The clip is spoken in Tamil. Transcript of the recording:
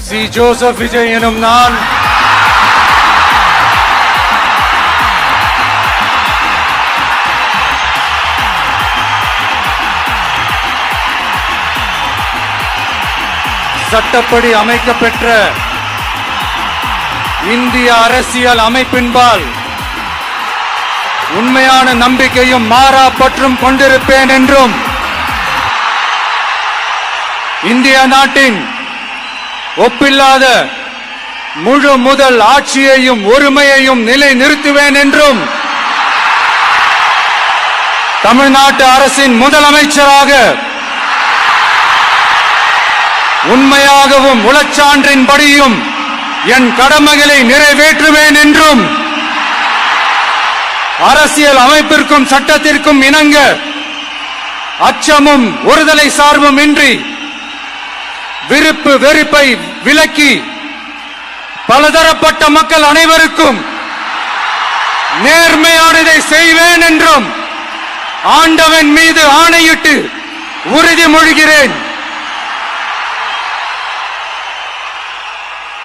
சி ஜோசப் விஜய் எனும் நான் சட்டப்படி அமைக்கப்பெற்ற இந்திய அரசியல் அமைப்பின்பால் உண்மையான நம்பிக்கையும் மாறா பற்றும் கொண்டிருப்பேன் என்றும் இந்திய நாட்டின் ஒப்பில்லாத முழு முதல் ஆட்சியையும் ஒருமையையும் நிலை நிறுத்துவேன் என்றும் தமிழ்நாட்டு அரசின் முதலமைச்சராக உண்மையாகவும் உளச்சான்றின்படியும் என் கடமைகளை நிறைவேற்றுவேன் என்றும் அரசியல் அமைப்பிற்கும் சட்டத்திற்கும் இணங்க அச்சமும் ஒருதலை சார்பும் இன்றி விருப்பு வெறுப்பை விலக்கி பலதரப்பட்ட மக்கள் அனைவருக்கும் நேர்மையானதை செய்வேன் என்றும் ஆண்டவன் மீது ஆணையிட்டு உறுதிமொழிகிறேன்.